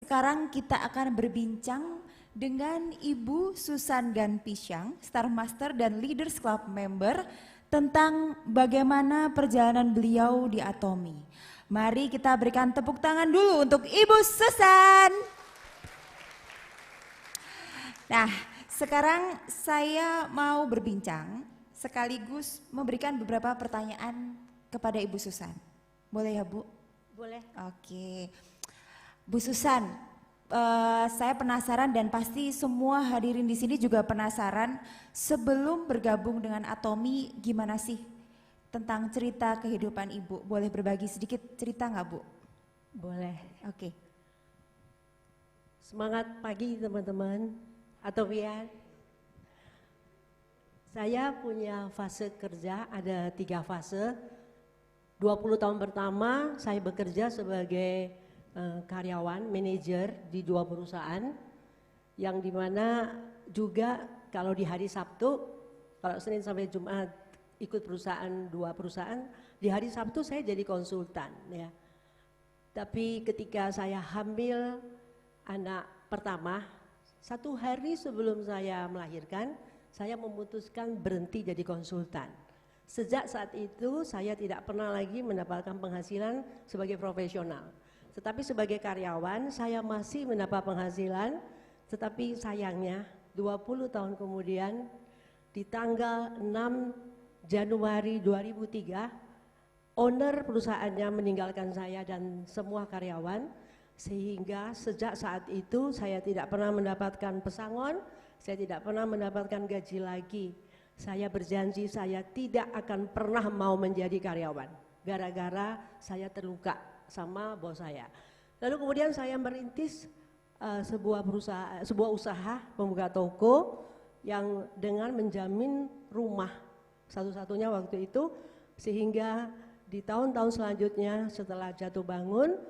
sekarang kita akan berbincang dengan Ibu Susan Ganpisyang, Star Master dan Leaders Club Member tentang bagaimana perjalanan beliau di Atomy. Mari kita berikan tepuk tangan dulu untuk Ibu Susan. Nah, sekarang saya mau berbincang sekaligus memberikan beberapa pertanyaan kepada Ibu Susan. Boleh ya, Bu? Boleh. Oke. Bu Susan, saya penasaran dan pasti semua hadirin di sini juga penasaran, sebelum bergabung dengan Atomy gimana sih tentang cerita kehidupan Ibu? Boleh berbagi sedikit cerita nggak, Bu? Boleh. Oke. Semangat pagi teman-teman, Atomyan. Saya punya fase kerja, ada 3 fase. 20 tahun pertama saya bekerja sebagai karyawan, manajer di 2 perusahaan, yang dimana juga kalau di hari Sabtu, kalau Senin sampai Jumat ikut perusahaan, 2 perusahaan, di hari Sabtu saya jadi konsultan ya. Tapi ketika saya hamil anak pertama, 1 hari sebelum saya melahirkan, saya memutuskan berhenti jadi konsultan. Sejak saat itu saya tidak pernah lagi mendapatkan penghasilan sebagai profesional. Tetapi sebagai karyawan saya masih mendapat penghasilan, tetapi sayangnya 20 tahun kemudian di tanggal 6 Januari 2003 owner perusahaannya meninggalkan saya dan semua karyawan, sehingga sejak saat itu saya tidak pernah mendapatkan pesangon, saya tidak pernah mendapatkan gaji lagi. Saya berjanji saya tidak akan pernah mau menjadi karyawan gara-gara saya terluka sama bos saya. Lalu kemudian saya merintis sebuah usaha membuka toko yang dengan menjamin rumah satu-satunya waktu itu, sehingga di tahun-tahun selanjutnya setelah jatuh bangun,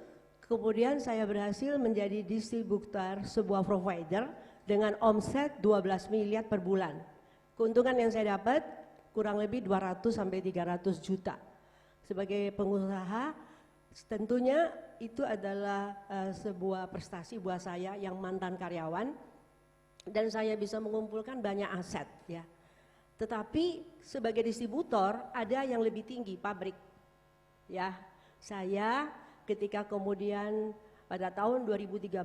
kemudian saya berhasil menjadi distributor sebuah provider dengan omset 12 miliar per bulan. Keuntungan yang saya dapat kurang lebih 200 sampai 300 juta. Sebagai pengusaha, tentunya itu adalah sebuah prestasi buat saya yang mantan karyawan, dan saya bisa mengumpulkan banyak aset ya. Tetapi sebagai distributor ada yang lebih tinggi, pabrik ya. Saya ketika kemudian pada tahun 2013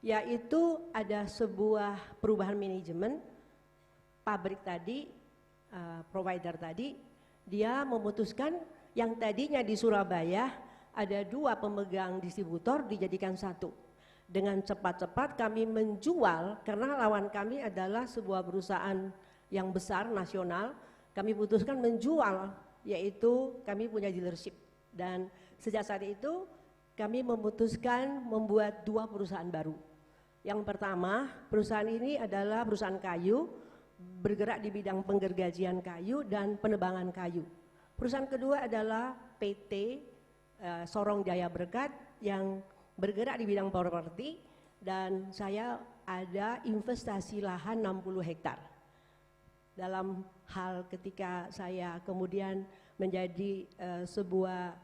yaitu ada sebuah perubahan manajemen pabrik tadi, provider tadi, dia memutuskan yang tadinya di Surabaya ada 2 pemegang distributor dijadikan 1. Dengan cepat-cepat kami menjual, karena lawan kami adalah sebuah perusahaan yang besar nasional, kami putuskan menjual, yaitu kami punya dealership. Dan sejak saat itu kami memutuskan membuat 2 perusahaan baru. Yang pertama, perusahaan ini adalah perusahaan kayu, bergerak di bidang penggergajian kayu dan penebangan kayu. Perusahaan kedua adalah PT Sorong Jaya Berkat yang bergerak di bidang properti, dan saya ada investasi lahan 60 hektar. Dalam hal ketika saya kemudian menjadi sebuah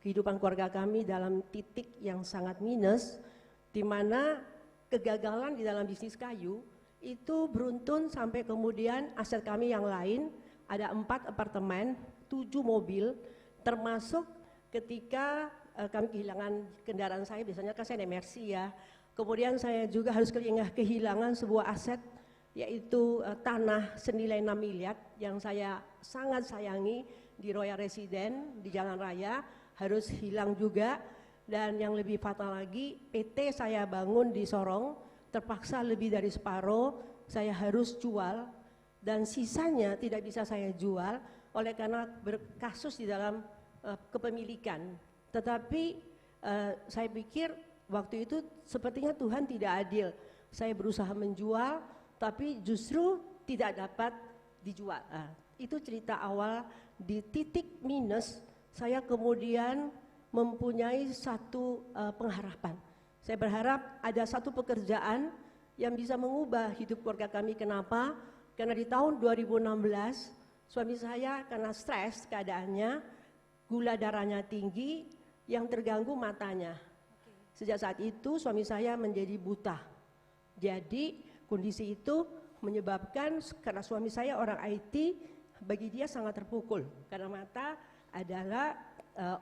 kehidupan keluarga kami dalam titik yang sangat minus, di mana kegagalan di dalam bisnis kayu itu beruntun sampai kemudian aset kami yang lain ada 4 apartemen, 7 mobil, termasuk ketika kami kehilangan kendaraan saya, biasanya kan saya Mercy ya. Kemudian saya juga harus kehilangan sebuah aset, yaitu tanah senilai 6 miliar yang saya sangat sayangi di Royal Resident di Jalan Raya, harus hilang juga. Dan yang lebih fatal lagi, PT saya bangun di Sorong terpaksa lebih dari separuh saya harus jual, dan sisanya tidak bisa saya jual oleh karena berkasus di dalam kepemilikan. Tetapi saya pikir waktu itu sepertinya Tuhan tidak adil. Saya berusaha menjual tapi justru tidak dapat dijual. Itu cerita awal. Di titik minus saya kemudian mempunyai satu pengharapan. Saya berharap ada satu pekerjaan yang bisa mengubah hidup keluarga kami. Kenapa? Karena di tahun 2016 suami saya karena stres keadaannya, gula darahnya tinggi, yang terganggu matanya. Sejak saat itu suami saya menjadi buta. Jadi kondisi itu menyebabkan karena suami saya orang IT, bagi dia sangat terpukul karena mata adalah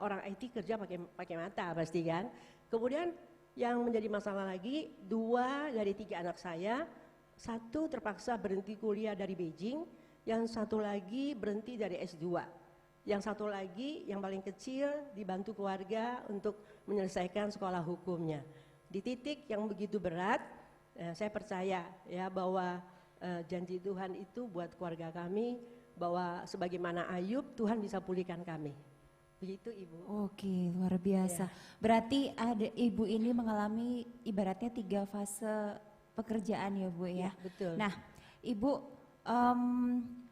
orang IT kerja pakai mata pasti kan. Kemudian yang menjadi masalah lagi 2 dari 3 anak saya, 1 terpaksa berhenti kuliah dari Beijing, yang 1 lagi berhenti dari S2. Yang 1 lagi yang paling kecil dibantu keluarga untuk menyelesaikan sekolah hukumnya. Di titik yang begitu berat, saya percaya ya bahwa janji Tuhan itu buat keluarga kami, bahwa sebagaimana Ayub, Tuhan bisa pulihkan kami. Begitu Ibu. Oke, luar biasa. Ya. Berarti ada Ibu ini mengalami ibaratnya 3 fase pekerjaan ya Bu ya. Ya, betul. Nah Ibu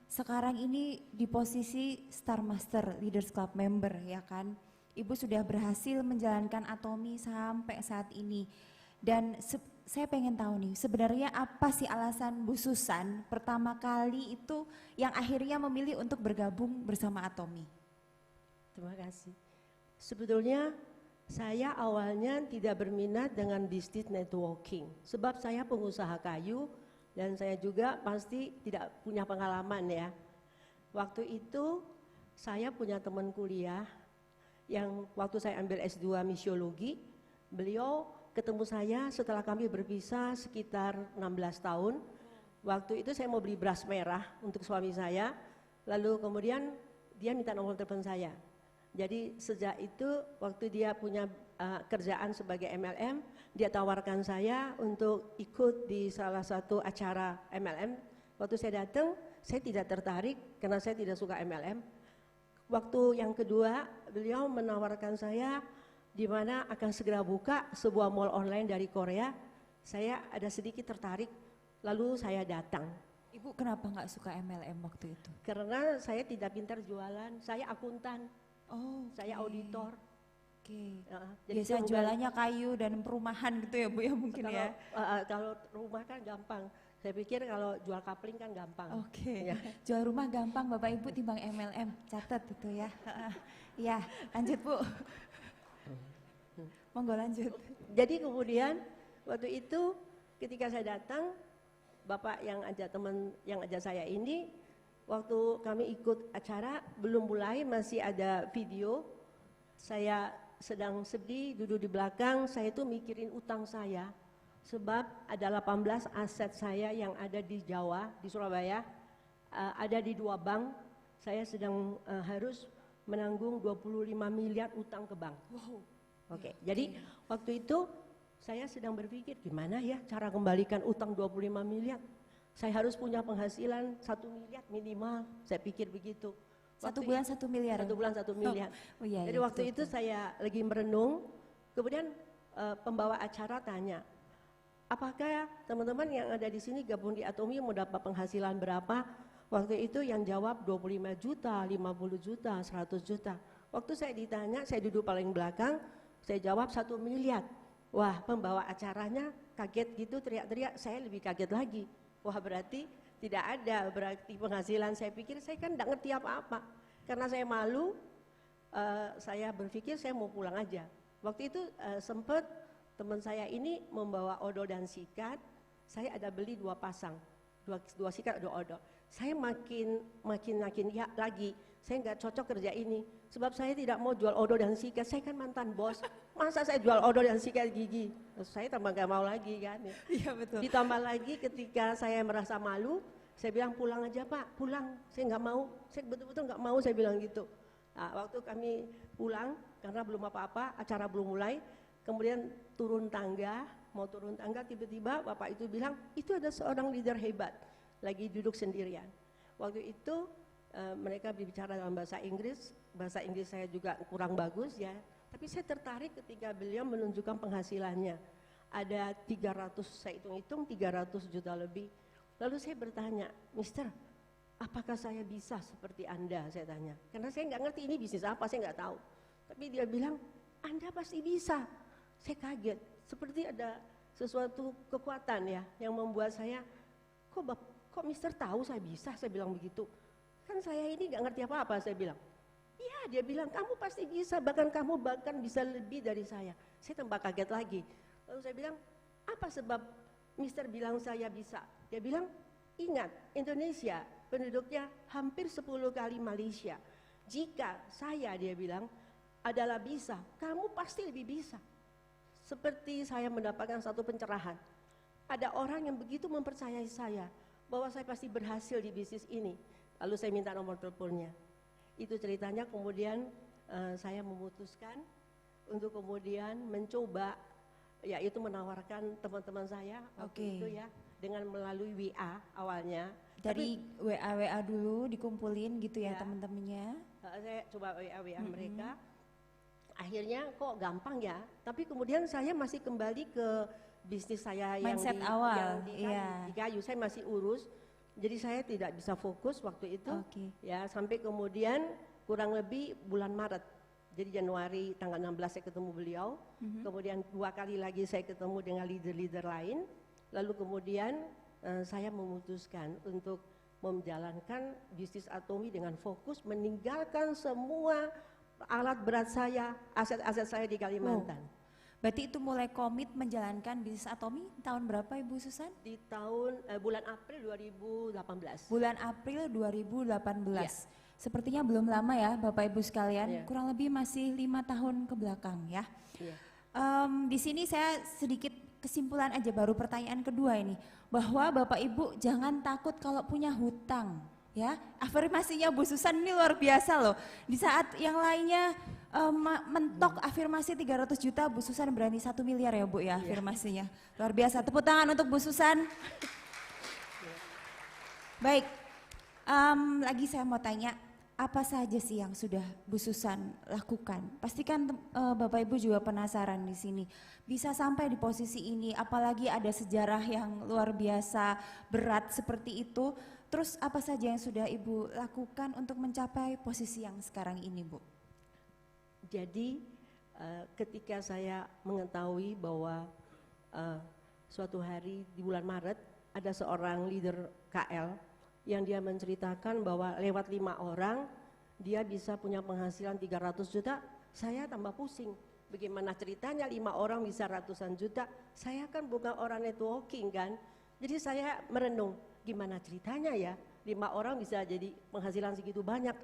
sekarang ini di posisi Star Master Leaders Club member ya kan. Ibu sudah berhasil menjalankan Atomi sampai saat ini. Dan saya pengen tahu nih sebenarnya apa sih alasan Bu Susan pertama kali itu yang akhirnya memilih untuk bergabung bersama Atomi? Terima kasih. Sebetulnya saya awalnya tidak berminat dengan bisnis networking. Sebab saya pengusaha kayu dan saya juga pasti tidak punya pengalaman ya. Waktu itu saya punya teman kuliah yang waktu saya ambil S2 misiologi, beliau ketemu saya setelah kami berpisah sekitar 16 tahun. Waktu itu saya mau beli beras merah untuk suami saya, lalu kemudian dia minta nomor telepon saya. Jadi sejak itu waktu dia punya kerjaan sebagai MLM, dia tawarkan saya untuk ikut di salah satu acara MLM. Waktu saya datang, saya tidak tertarik karena saya tidak suka MLM. Waktu yang kedua, beliau menawarkan saya di mana akan segera buka sebuah mall online dari Korea. Saya ada sedikit tertarik, lalu saya datang. Ibu kenapa nggak suka MLM waktu itu? Karena saya tidak pintar jualan, saya akuntan, saya auditor. Oke. Jadi Biasa jualannya kayu dan perumahan gitu ya Bu ya mungkin kalau, ya. kalau rumah kan gampang. Saya pikir kalau jual kapling kan gampang. Oke. Ya. Jual rumah gampang Bapak Ibu timbang MLM. Catat itu ya. Ya, lanjut Bu. Monggo lanjut. Jadi kemudian waktu itu ketika saya datang, Bapak yang ajak teman yang ajak saya ini, waktu kami ikut acara belum mulai masih ada video. Saya sedang sedih duduk di belakang, saya itu mikirin utang saya. Sebab ada 18 aset saya yang ada di Jawa, di Surabaya, ada di 2 bank. Saya sedang harus menanggung 25 miliar utang ke bank. Wow. Oke, jadi waktu itu saya sedang berpikir gimana ya cara kembalikan utang 25 miliar. Saya harus punya penghasilan 1 miliar minimal, saya pikir begitu. Satu bulan 1 miliar. 1 bulan 1 miliar. Oh, iya, jadi iya, waktu betul, itu saya lagi merenung, kemudian pembawa acara tanya, apakah teman-teman yang ada di sini gabung di Atomi mau dapat penghasilan berapa? Waktu itu yang jawab 25 juta, 50 juta, 100 juta. Waktu saya ditanya, saya duduk paling belakang, saya jawab 1 miliar. Wah, pembawa acaranya kaget gitu, teriak-teriak, saya lebih kaget lagi. Wah, berarti tidak ada berarti penghasilan. Saya pikir saya kan tidak ngerti apa-apa. Karena saya malu, saya berpikir saya mau pulang aja. Waktu itu sempat teman saya ini membawa odol dan sikat. Saya ada beli 2 pasang, dua sikat, 2 odol. Saya makin ya lagi. Saya nggak cocok kerja ini. Sebab saya tidak mau jual odol dan sikat. Saya kan mantan bos. Masa saya jual odol dan sikat gigi? Saya tambah nggak mau lagi kan. Iya betul. Ditambah lagi ketika saya merasa malu, saya bilang pulang aja Pak, pulang. Saya nggak mau. Saya betul-betul nggak mau, saya bilang gitu. Nah, waktu kami pulang karena belum apa-apa, acara belum mulai. Kemudian turun tangga, mau turun tangga tiba-tiba Bapak itu bilang, itu ada seorang leader hebat, lagi duduk sendirian. Waktu itu mereka berbicara dalam bahasa Inggris saya juga kurang bagus ya. Tapi saya tertarik ketika beliau menunjukkan penghasilannya. Ada 300, saya hitung-hitung 300 juta lebih. Lalu saya bertanya, Mister, apakah saya bisa seperti Anda? Saya tanya. Karena saya nggak ngerti ini bisnis apa, saya nggak tahu. Tapi dia bilang, Anda pasti bisa. Saya kaget, seperti ada sesuatu kekuatan ya yang membuat saya, kok Mister tahu saya bisa? Saya bilang begitu. Kan saya ini nggak ngerti apa-apa, saya bilang. Iya, dia bilang kamu pasti bisa, bahkan kamu bisa lebih dari saya. Saya tambah kaget lagi. Lalu saya bilang, apa sebab Mister bilang saya bisa? Dia bilang, ingat Indonesia penduduknya hampir 10 kali Malaysia. Jika saya, dia bilang, adalah bisa, kamu pasti lebih bisa. Seperti saya mendapatkan satu pencerahan. Ada orang yang begitu mempercayai saya bahwa saya pasti berhasil di bisnis ini. Lalu saya minta nomor teleponnya. Itu ceritanya, kemudian saya memutuskan untuk kemudian mencoba, yaitu menawarkan teman-teman saya waktu itu ya, dengan melalui WA awalnya. Dari WA dulu dikumpulin gitu ya, teman-temannya. Saya coba WA mereka. Akhirnya kok gampang ya, tapi kemudian saya masih kembali ke bisnis saya Mindset awal, iya. di kayu, saya masih urus. Jadi saya tidak bisa fokus waktu itu, ya sampai kemudian kurang lebih bulan Maret. Jadi Januari tanggal 16 saya ketemu beliau, kemudian 2 kali lagi saya ketemu dengan leader-leader lain, lalu kemudian saya memutuskan untuk menjalankan bisnis Atomi dengan fokus, meninggalkan semua alat berat saya, aset-aset saya di Kalimantan. Berarti itu mulai komit menjalankan bisnis Atomi tahun berapa Ibu Susan? Di tahun bulan April 2018. Bulan April 2018. Ya. Sepertinya belum lama ya Bapak Ibu sekalian, kurang lebih masih 5 tahun ke belakang ya. Di sini saya sedikit kesimpulan aja, baru pertanyaan kedua ini, bahwa Bapak Ibu jangan takut kalau punya hutang. Ya, afirmasinya Bu Susan ini luar biasa loh. Di saat yang lainnya mentok afirmasi 300 juta, Bu Susan berani 1 miliar ya Bu ya afirmasinya. Luar biasa, tepuk tangan untuk Bu Susan. Baik, lagi saya mau tanya, apa saja sih yang sudah Bu Susan lakukan? Pastikan Bapak Ibu juga penasaran di sini. Bisa sampai di posisi ini, apalagi ada sejarah yang luar biasa berat seperti itu. Terus apa saja yang sudah Ibu lakukan untuk mencapai posisi yang sekarang ini, Bu? Jadi ketika saya mengetahui bahwa suatu hari di bulan Maret ada seorang leader KL yang dia menceritakan bahwa lewat 5 orang dia bisa punya penghasilan 300 juta, saya tambah pusing. Bagaimana ceritanya 5 orang bisa ratusan juta? Saya kan bukan orang networking kan. Jadi saya merenung, gimana ceritanya ya 5 orang bisa jadi penghasilan segitu banyak.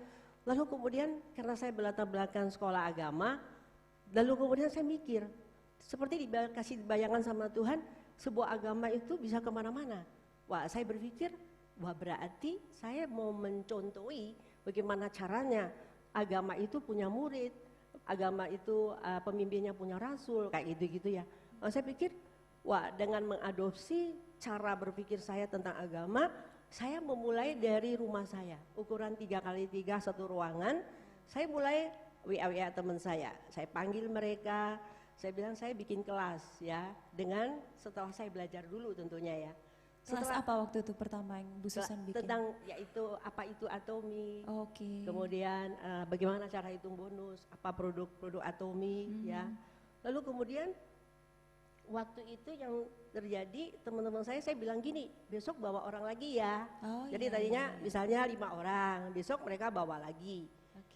Lalu kemudian karena saya berlatar belakang sekolah agama, lalu kemudian saya mikir, seperti dikasih bayangan sama Tuhan, sebuah agama itu bisa kemana-mana. Wah, saya berpikir, wah berarti saya mau mencontohi bagaimana caranya agama itu punya murid, agama itu pemimpinnya punya rasul, kayak gitu-gitu ya. Saya pikir, wah dengan mengadopsi cara berpikir saya tentang agama, saya memulai dari rumah saya, ukuran 3x3 satu ruangan. Saya mulai WA teman saya panggil mereka, saya bilang saya bikin kelas ya, dengan setelah saya belajar dulu tentunya ya. Kelas apa waktu itu pertama yang Bu Susan bikin? Tentang yaitu apa itu Atomi, kemudian bagaimana cara hitung bonus, apa produk-produk Atomi ya. Lalu kemudian waktu itu yang terjadi teman-teman saya bilang gini, besok bawa orang lagi ya. Jadi tadinya misalnya 5 orang, besok mereka bawa lagi.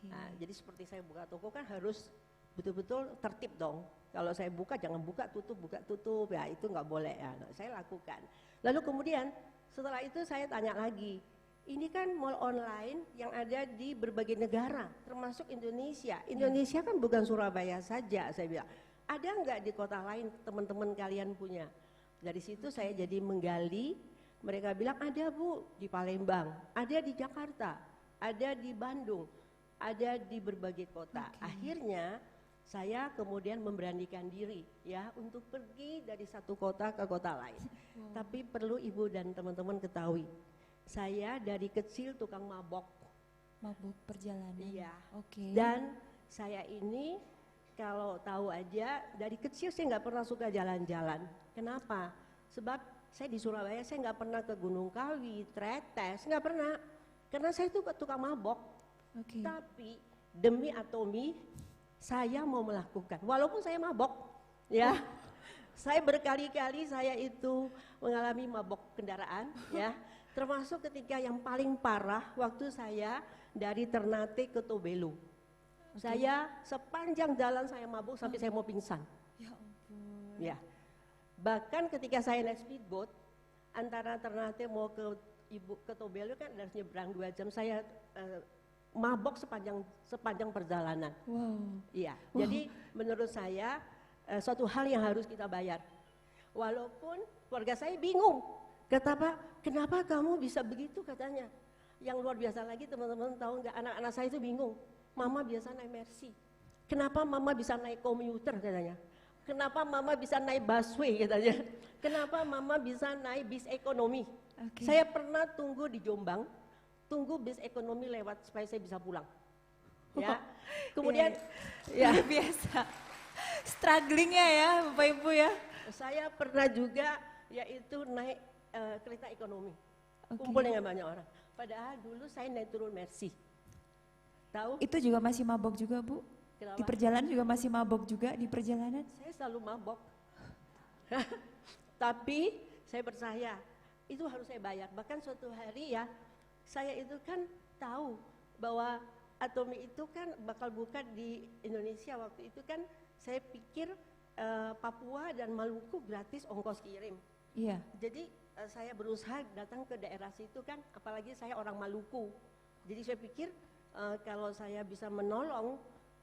Nah, jadi seperti saya buka toko kan harus betul-betul tertib dong. Kalau saya buka jangan buka tutup ya, itu nggak boleh ya. Nah, saya lakukan. Lalu kemudian setelah itu saya tanya lagi, ini kan mall online yang ada di berbagai negara termasuk Indonesia. Indonesia kan bukan Surabaya saja, saya bilang. Ada nggak di kota lain teman-teman kalian punya? Dari situ saya jadi menggali, mereka bilang ada Bu di Palembang, ada di Jakarta, ada di Bandung, ada di berbagai kota. Akhirnya saya kemudian memberanikan diri ya untuk pergi dari satu kota ke kota lain. Tapi perlu Ibu dan teman-teman ketahui, saya dari kecil tukang mabok. Mabok perjalanan. Iya. Dan saya ini kalau tahu aja dari kecil saya nggak pernah suka jalan-jalan. Kenapa? Sebab saya di Surabaya saya nggak pernah ke Gunung Kawi, Tretes, nggak pernah. Karena saya itu tukang mabok. Tapi demi Atomi saya mau melakukan, walaupun saya mabok, ya. Saya berkali-kali saya itu mengalami mabok kendaraan, ya. Termasuk ketika yang paling parah waktu saya dari Ternate ke Tobelo. Saya sepanjang jalan saya mabuk sampai saya mau pingsan. Ya ampun. Ya. Bahkan ketika saya naik speedboat, antara Ternate mau ke Tobelo kan harus nyebrang 2 jam, saya mabok sepanjang perjalanan. Wow. Iya. Jadi menurut saya suatu hal yang harus kita bayar. Walaupun keluarga saya bingung, kenapa kamu bisa begitu katanya. Yang luar biasa lagi teman-teman tahu nggak, anak-anak saya itu bingung. Mama biasa naik Mercy, kenapa mama bisa naik komuter katanya. Kenapa mama bisa naik busway katanya. Kenapa mama bisa naik bis ekonomi. Saya pernah tunggu di Jombang, tunggu bis ekonomi lewat supaya saya bisa pulang. Ya. Kemudian ya biasa. Strugglingnya ya Bapak Ibu ya. Saya pernah juga yaitu naik kereta ekonomi. Kumpul dengan banyak orang. Padahal dulu saya naik turun Mercy. Tahu? Itu juga masih mabok juga Bu? Kenapa? Di perjalanan juga masih mabok juga di perjalanan? Saya selalu mabok. Tapi saya percaya itu harus saya bayar. Bahkan suatu hari ya, saya itu kan tahu bahwa Atomi itu kan bakal buka di Indonesia. Waktu itu kan saya pikir Papua dan Maluku gratis ongkos kirim. Iya. Jadi saya berusaha datang ke daerah situ kan, apalagi saya orang Maluku. Jadi saya pikir kalau saya bisa menolong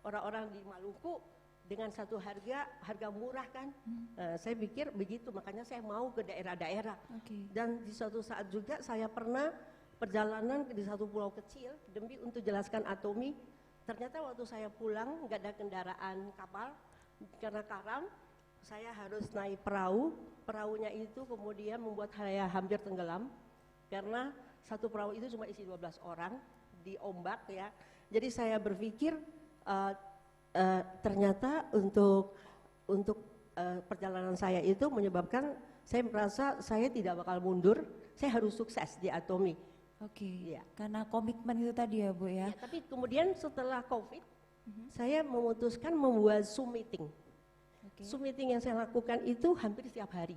orang-orang di Maluku dengan satu harga murah kan, saya pikir begitu, makanya saya mau ke daerah-daerah. Dan di suatu saat juga saya pernah perjalanan di satu pulau kecil demi untuk jelaskan Atomi. Ternyata waktu saya pulang nggak ada kendaraan kapal karena karam, saya harus naik perahunya itu kemudian membuat saya hampir tenggelam karena satu perahu itu cuma isi 12 orang di ombak ya. Jadi saya berpikir ternyata untuk perjalanan saya itu menyebabkan saya merasa saya tidak bakal mundur, saya harus sukses di Atomi. Ya. Karena komitmen itu tadi ya Bu ya. Tapi kemudian setelah COVID, saya memutuskan membuat Zoom meeting. Zoom meeting yang saya lakukan itu hampir setiap hari,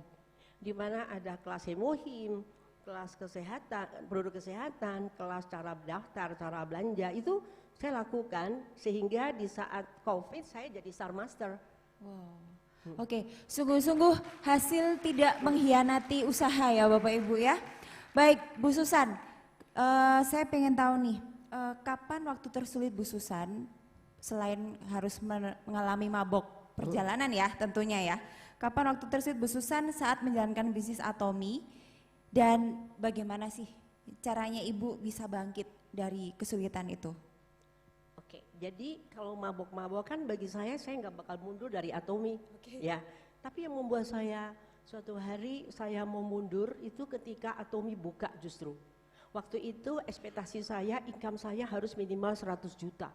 di mana ada kelas Hemohim, kelas kesehatan, produk kesehatan, kelas cara daftar, cara belanja, itu saya lakukan sehingga di saat COVID saya jadi Star Master. Wow. Sungguh-sungguh hasil tidak mengkhianati usaha ya Bapak Ibu ya. Baik Bu Susan, saya pengen tahu nih, kapan waktu tersulit Bu Susan selain harus mengalami mabok perjalanan ya tentunya ya. Kapan waktu tersulit Bu Susan saat menjalankan bisnis Atomi dan bagaimana sih caranya Ibu bisa bangkit dari kesulitan itu? Jadi kalau mabok-mabok kan bagi saya nggak bakal mundur dari Atomi, ya. Tapi yang membuat saya suatu hari saya mau mundur itu ketika Atomi buka justru. Waktu itu ekspektasi saya, income saya harus minimal 100 juta.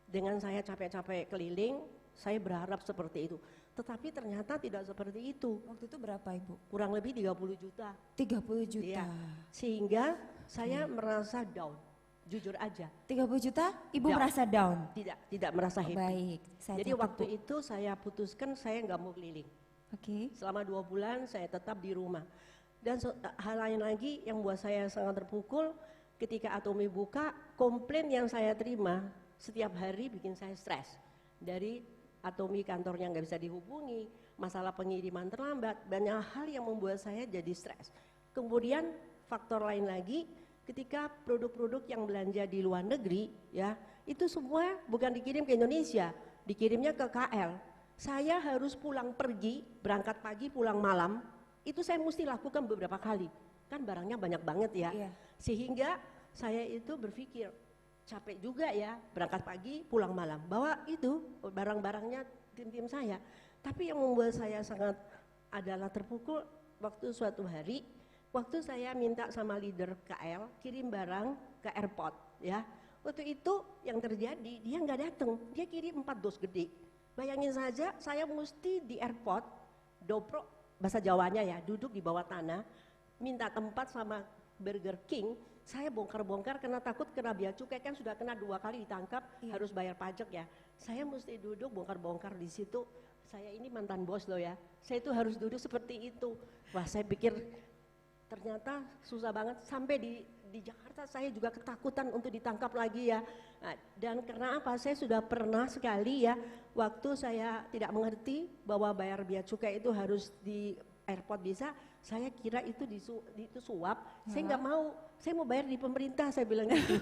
Dengan saya capek-capek keliling, saya berharap seperti itu. Tetapi ternyata tidak seperti itu. Waktu itu berapa Ibu? Kurang lebih 30 juta. 30 juta. Ya. Sehingga saya merasa down. Jujur aja. 30 juta Ibu merasa down? Tidak merasa happy. Baik. Jadi waktu itu saya putuskan saya nggak mau keliling. Selama 2 bulan saya tetap di rumah. Dan hal lain lagi yang buat saya sangat terpukul ketika Atomi buka, komplain yang saya terima setiap hari bikin saya stres. Dari Atomi kantornya nggak bisa dihubungi, masalah pengiriman terlambat, banyak hal yang membuat saya jadi stres. Kemudian faktor lain lagi, ketika produk-produk yang belanja di luar negeri, ya itu semua bukan dikirim ke Indonesia, dikirimnya ke KL. Saya harus pulang pergi, berangkat pagi, pulang malam. Itu saya mesti lakukan beberapa kali, kan barangnya banyak banget ya. Sehingga saya itu berpikir, capek juga ya berangkat pagi pulang malam, bawa itu barang-barangnya tim-tim saya. Tapi yang membuat saya sangat adalah terpukul waktu suatu hari, waktu saya minta sama leader KL kirim barang ke airport ya. Waktu itu yang terjadi dia nggak datang, dia kirim 4 dos gede. Bayangin saja saya mesti di airport dobro bahasa Jawanya ya, duduk di bawah tanah minta tempat sama Burger King. Saya bongkar-bongkar karena takut kena bea cukai, kan sudah kena 2 kali ditangkap, harus bayar pajak ya. Saya mesti duduk bongkar-bongkar di situ. Saya ini mantan bos loh ya. Saya itu harus duduk seperti itu. Wah, saya pikir ternyata susah banget sampai di Jakarta saya juga ketakutan untuk ditangkap lagi ya. Nah, dan karena apa? Saya sudah pernah sekali ya, waktu saya tidak mengerti bahwa bayar bea cukai itu harus di airport bisa, saya kira itu itu suap. Saya nggak mau, saya mau bayar di pemerintah, saya bilang gitu.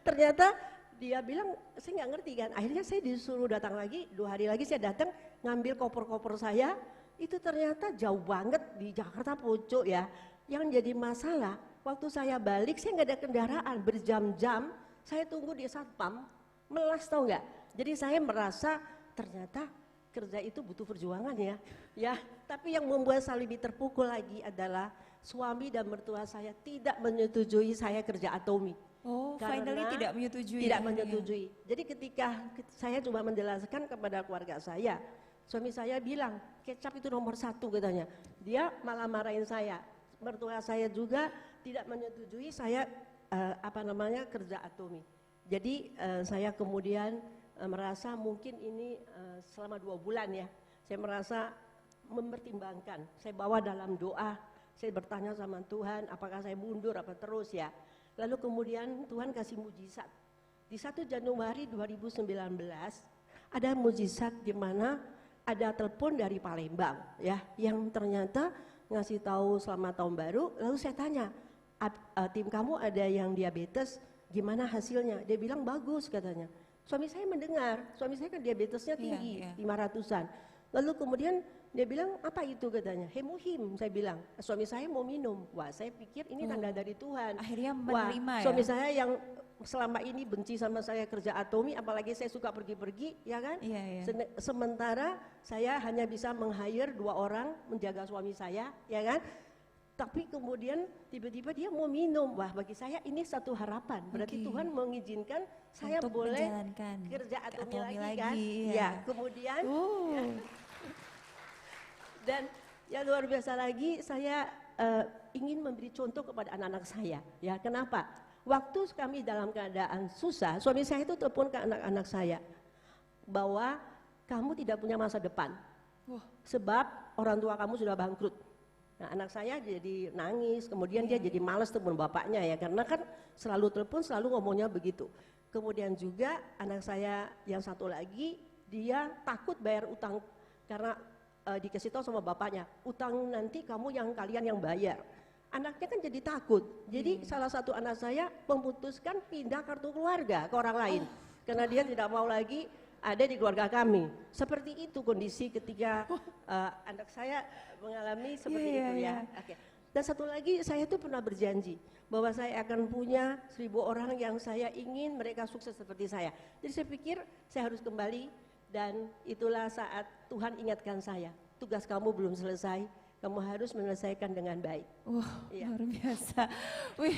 Ternyata dia bilang saya nggak ngerti kan. Akhirnya saya disuruh datang lagi, 2 hari lagi saya datang ngambil koper-koper saya. Itu ternyata jauh banget di Jakarta Pucuk ya. Yang jadi masalah, waktu saya balik saya nggak ada kendaraan, berjam-jam saya tunggu di satpam, melas tau nggak. Jadi saya merasa ternyata kerja itu butuh perjuangan ya. Ya, tapi yang membuat saya lebih terpukul lagi adalah suami dan mertua saya tidak menyetujui saya kerja atomi. Oh, finally tidak menyetujui. Tidak menyetujui. Jadi ketika saya coba menjelaskan kepada keluarga saya, suami saya bilang kecap itu nomor 1 katanya. Dia malah marahin saya. Mertua saya juga tidak menyetujui saya kerja atomi. Jadi saya kemudian merasa mungkin ini selama 2 bulan ya, saya merasa mempertimbangkan. Saya bawa dalam doa, saya bertanya sama Tuhan apakah saya mundur apa terus ya. Lalu kemudian Tuhan kasih mujizat. Di 1 Januari 2019 ada mujizat di mana ada telepon dari Palembang ya, yang ternyata ngasih tahu selamat tahun baru. Lalu saya tanya, tim kamu ada yang diabetes, gimana hasilnya? Dia bilang bagus katanya. Suami saya mendengar, suami saya kan diabetesnya tinggi, 500-an. Lalu kemudian dia bilang apa itu katanya, hemohim. Saya bilang suami saya mau minum. Wah, saya pikir ini tanda dari Tuhan. Akhirnya menerima. Wah, suami saya yang selama ini benci sama saya kerja atomi, apalagi saya suka pergi-pergi ya kan. Sementara saya hanya bisa meng-hire 2 orang menjaga suami saya ya kan. Tapi kemudian tiba-tiba dia mau minum. Wah, bagi saya ini satu harapan. Berarti Tuhan mengizinkan saya untuk boleh menjalankan kerja atomi lagi lagi kan. Ya, kemudian dan yang luar biasa lagi, saya ingin memberi contoh kepada anak-anak saya. Ya, kenapa? Waktu kami dalam keadaan susah, suami saya itu telepon ke anak-anak saya bahwa kamu tidak punya masa depan, sebab orang tua kamu sudah bangkrut. Nah, anak saya jadi nangis, kemudian dia jadi malas telepon bapaknya ya, karena kan selalu telepon, selalu ngomongnya begitu. Kemudian juga anak saya yang satu lagi, dia takut bayar utang karena dikasih tahu sama bapaknya, utang nanti kalian yang bayar. Anaknya kan jadi takut. Jadi salah satu anak saya memutuskan pindah kartu keluarga ke orang lain. Karena dia tidak mau lagi ada di keluarga kami. Seperti itu kondisi ketika anak saya mengalami seperti itu ya. Okay. Dan satu lagi, saya tuh pernah berjanji bahwa saya akan punya 1000 orang yang saya ingin mereka sukses seperti saya. Jadi saya pikir saya harus kembali. Dan itulah saat Tuhan ingatkan saya, tugas kamu belum selesai, kamu harus menyelesaikan dengan baik. Luar biasa. Wih,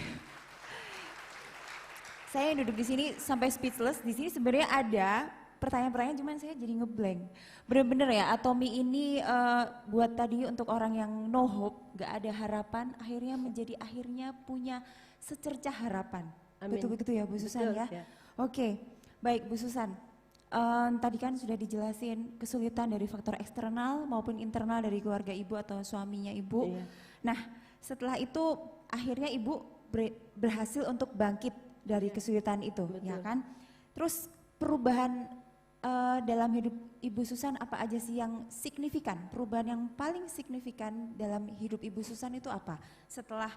saya yang duduk di sini sampai speechless. Di sini sebenarnya ada pertanyaan-pertanyaan, cuman saya jadi ngeblank. Bener-bener ya, atomi ini buat tadi untuk orang yang no hope, gak ada harapan, akhirnya punya secercah harapan. Amin. Betul begitu ya Bu Susan ya? Oke, baik Bu Susan. Tadi kan sudah dijelasin kesulitan dari faktor eksternal maupun internal dari keluarga ibu atau suaminya ibu. Nah, setelah itu akhirnya ibu berhasil untuk bangkit dari kesulitan itu, ya kan? Terus perubahan dalam hidup Ibu Susan apa aja sih yang signifikan? Perubahan yang paling signifikan dalam hidup Ibu Susan itu apa? Setelah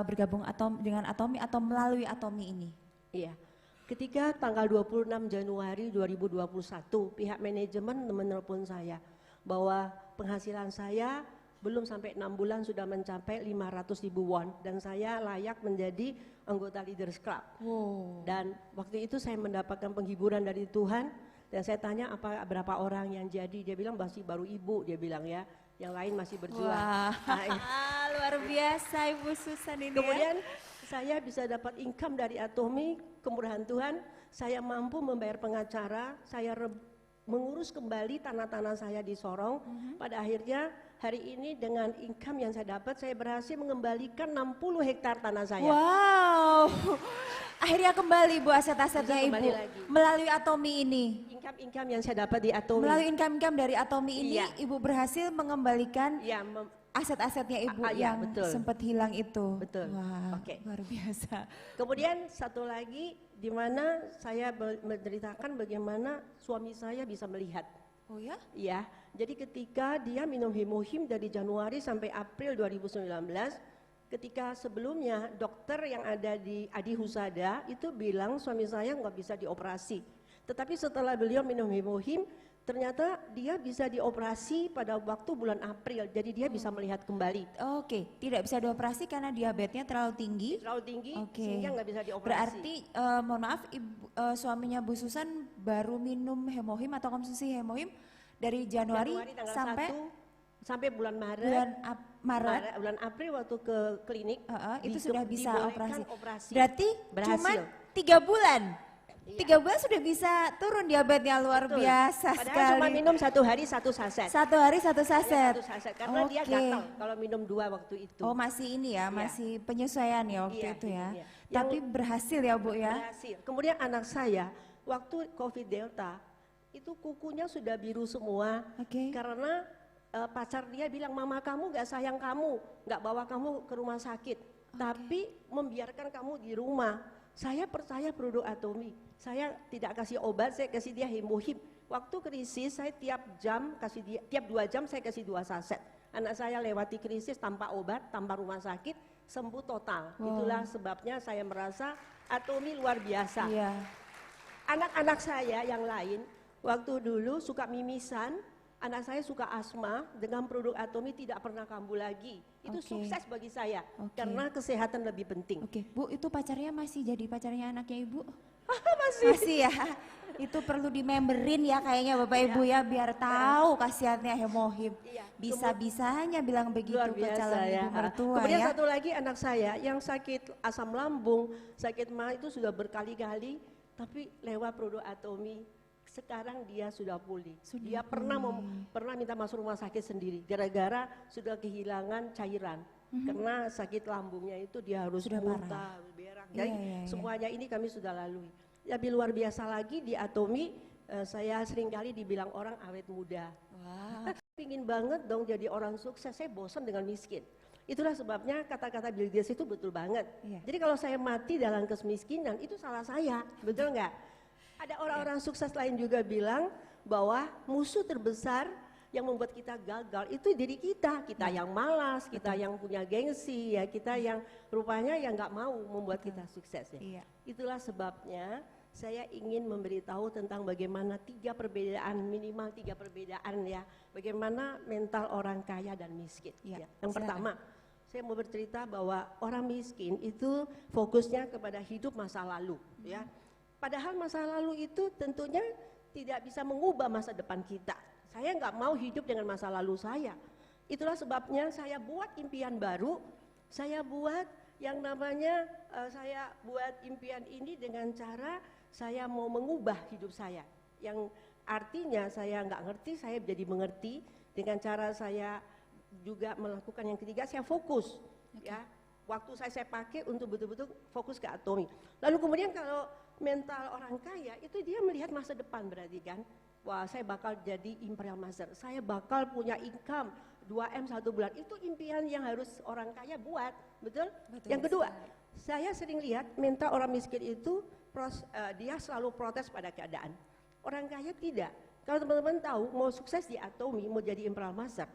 bergabung dengan Atomi atau melalui Atomi ini? Iya. Ketika tanggal 26 Januari 2021, pihak manajemen menelpon saya bahwa penghasilan saya belum sampai 6 bulan sudah mencapai 500.000 won dan saya layak menjadi anggota Leaders Club. Dan waktu itu saya mendapatkan penghiburan dari Tuhan dan saya tanya berapa orang yang jadi, dia bilang masih baru ibu, dia bilang ya, yang lain masih berjuang. Wah, luar biasa Ibu Susan ini. Kemudian saya bisa dapat income dari Atomi, kemurahan Tuhan, saya mampu membayar pengacara, saya mengurus kembali tanah-tanah saya di Sorong. Pada akhirnya hari ini dengan income yang saya dapat, saya berhasil mengembalikan 60 hektar tanah saya. Wow, akhirnya kembali Bu aset-asetnya Ibu melalui Atomi ini. Income yang saya dapat di Atomi. Melalui income dari Atomi ini, Ibu berhasil mengembalikan aset-asetnya ibu Ya, yang betul. sempat hilang itu. Betul. Wah, Oke. luar biasa. Kemudian satu lagi di mana saya menceritakan bagaimana suami saya bisa melihat. Oh ya? Ya, jadi ketika dia minum Hemohim dari Januari sampai April 2019, ketika sebelumnya dokter yang ada di Adi Husada itu bilang suami saya nggak bisa dioperasi. Tetapi setelah beliau minum Hemohim, ternyata dia bisa dioperasi pada waktu bulan April, jadi dia bisa melihat kembali. Oke, tidak bisa dioperasi karena diabetesnya terlalu tinggi. Terlalu tinggi Oke. sehingga nggak bisa dioperasi. Berarti mohon maaf, suaminya Bu Susan baru minum Hemohim atau konsumsi Hemohim dari Januari tanggal sampai 1 sampai bulan Maret. Maret. Bulan April waktu ke klinik itu sudah bisa dibolehkan operasi. Berarti Berhasil. cuma 3 bulan. Iya. 3 bulan sudah bisa turun diabetesnya, luar Betul. biasa Padahal sekali. cuma minum 1 hari 1 saset. 1 hari 1 Hanya saset. 1 saset karena dia Oke. gatal kalau minum 2 waktu itu. Oh masih ini ya, Iya. masih penyesuaian ya waktu Iya, itu ya. iya. Tapi berhasil ya Bu ya. Berhasil. Kemudian anak saya waktu COVID Delta itu kukunya sudah biru semua Oke. karena pacar dia bilang mama kamu gak sayang kamu, gak bawa kamu ke rumah sakit, tapi membiarkan kamu di rumah. Saya percaya produk Atomy. Saya tidak kasih obat, saya kasih dia Hemohim. Waktu krisis saya tiap jam kasih dia, tiap 2 jam saya kasih 2 saset. Anak saya lewati krisis tanpa obat, tanpa rumah sakit, sembuh total. Wow. Itulah sebabnya saya merasa Atomy luar biasa. Iya. Anak-anak saya yang lain waktu dulu suka mimisan, anak saya suka asma, dengan produk Atomy tidak pernah kambuh lagi. Itu Oke. sukses bagi saya Oke. karena kesehatan lebih penting. Oke, Bu, itu pacarnya masih jadi pacarnya anaknya Ibu? Masih. Masih ya. Itu perlu dimemberin ya kayaknya Bapak Ibu ya biar tahu khasiatnya Hemohim. Iya. Bisa-bisanya bilang begitu Luar ke biasa calon ya. ibu mertua Kemudian ya. satu lagi anak saya yang sakit asam lambung, sakit mah itu sudah berkali-kali, tapi lewat produk Atomy sekarang dia sudah pulih. Dia pernah minta masuk rumah sakit sendiri gara-gara sudah kehilangan cairan. Karena sakit lambungnya itu dia harus Sudah muntah, berak. Iya, Jadi iya. semuanya ini kami sudah lalui. Lebih luar biasa lagi di Atomy, saya seringkali dibilang orang awet muda. Wah. Pingin banget dong jadi orang sukses, saya bosan dengan miskin. Itulah sebabnya kata-kata Bill Gates itu betul banget. Iya. Jadi kalau saya mati dalam kemiskinan itu salah saya, betul nggak? Ada orang-orang sukses lain juga bilang bahwa musuh terbesar yang membuat kita gagal itu diri kita. Kita yang malas, kita yang punya gengsi, ya kita yang rupanya yang nggak mau membuat kita sukses. Ya. Iya. Itulah sebabnya saya ingin memberitahu tentang bagaimana 3 perbedaan, minimal 3 perbedaan ya. Bagaimana mental orang kaya dan miskin. Iya, Ya. Yang silakan. pertama, saya mau bercerita bahwa orang miskin itu fokusnya kepada hidup masa lalu. Ya. Padahal masa lalu itu tentunya tidak bisa mengubah masa depan kita. Saya nggak mau hidup dengan masa lalu saya. Itulah sebabnya saya buat impian baru, saya buat yang namanya saya buat impian ini dengan cara saya mau mengubah hidup saya. Yang artinya saya nggak ngerti, saya jadi mengerti dengan cara saya juga melakukan yang ketiga, saya fokus. Ya, waktu saya pakai untuk betul-betul fokus ke Atomy. Lalu kemudian kalau mental orang kaya itu dia melihat masa depan berarti kan. Wah, saya bakal jadi imperial master. Saya bakal punya income 2M 1 bulan. Itu impian yang harus orang kaya buat, betul? Betul Yang kedua, sekali. saya sering lihat mental orang miskin itu dia selalu protes pada keadaan. Orang kaya tidak. Kalau teman-teman tahu mau sukses di Atomy, mau jadi imperial master,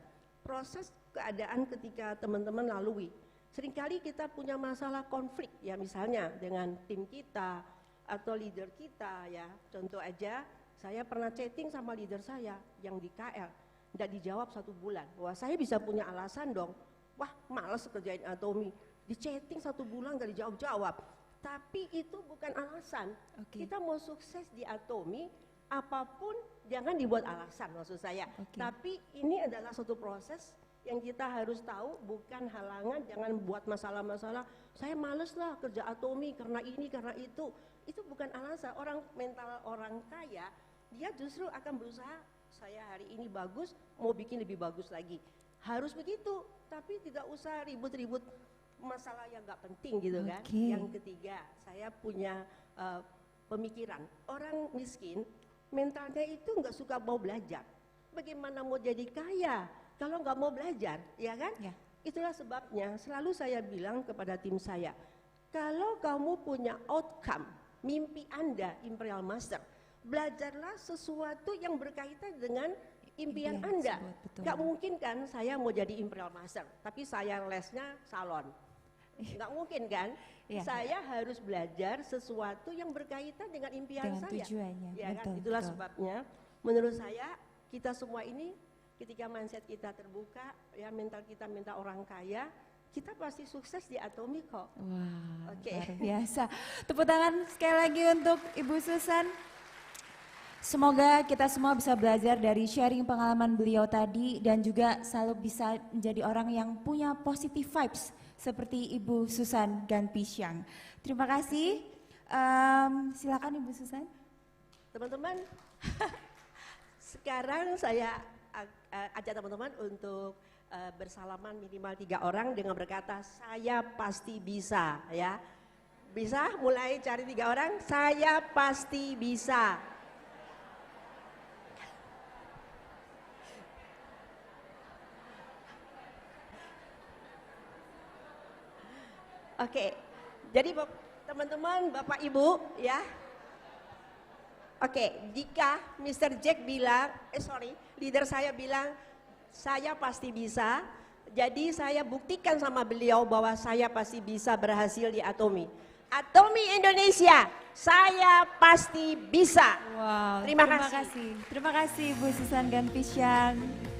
proses keadaan ketika teman-teman lalui. Seringkali kita punya masalah konflik ya, misalnya dengan tim kita atau leader kita ya. Contoh aja, saya pernah chatting sama leader saya yang di KL, tidak dijawab 1 bulan. Wah, saya bisa punya alasan dong. Wah, malas kerjain Atomy. Di chatting 1 bulan gak dijawab-jawab. Tapi itu bukan alasan. Oke. Kita mau sukses di Atomy, apapun jangan dibuat alasan maksud saya. Oke. Tapi ini adalah suatu proses yang kita harus tahu, bukan halangan. Jangan buat masalah-masalah, saya males lah kerja Atomy karena ini, karena itu. Itu bukan alasan. Orang mental orang kaya, dia justru akan berusaha, saya hari ini bagus, mau bikin lebih bagus lagi. Harus begitu, tapi tidak usah ribut-ribut masalah yang gak penting gitu kan. Oke. Yang ketiga, saya punya pemikiran, orang miskin mentalnya itu gak suka mau belajar. Bagaimana mau jadi kaya kalau nggak mau belajar, ya kan? Ya. Itulah sebabnya selalu saya bilang kepada tim saya, kalau kamu punya outcome, mimpi Anda Imperial Master, belajarlah sesuatu yang berkaitan dengan impian Impian Anda. tersebut, betul. Nggak mungkin kan saya mau jadi Imperial Master, tapi saya lesnya salon. Nggak mungkin kan? Iya. Saya harus belajar sesuatu yang berkaitan dengan impian Dengan saya. tujuannya, Ya kan? betul, Itulah betul. sebabnya menurut saya kita semua ini ketika mindset kita terbuka, ya mental kita minta orang kaya, kita pasti sukses di Atomi kok. Wah, Oke. luar biasa. Tepuk tangan sekali lagi untuk Ibu Susan. Semoga kita semua bisa belajar dari sharing pengalaman beliau tadi dan juga selalu bisa menjadi orang yang punya positive vibes seperti Ibu Susan Ganpisyang. Terima kasih. Silakan Ibu Susan. Teman-teman, sekarang saya ajak teman-teman untuk bersalaman minimal 3 orang dengan berkata, saya pasti bisa, ya. Bisa mulai cari 3 orang, saya pasti bisa. Oke, jadi teman-teman, Bapak Ibu, ya. Oke, jika Mr. Jack bilang, leader saya bilang, saya pasti bisa. Jadi saya buktikan sama beliau bahwa saya pasti bisa berhasil di Atomi. Atomi Indonesia, saya pasti bisa. Wow, Terima kasih. Terima kasih Ibu Susan Ganpisyang.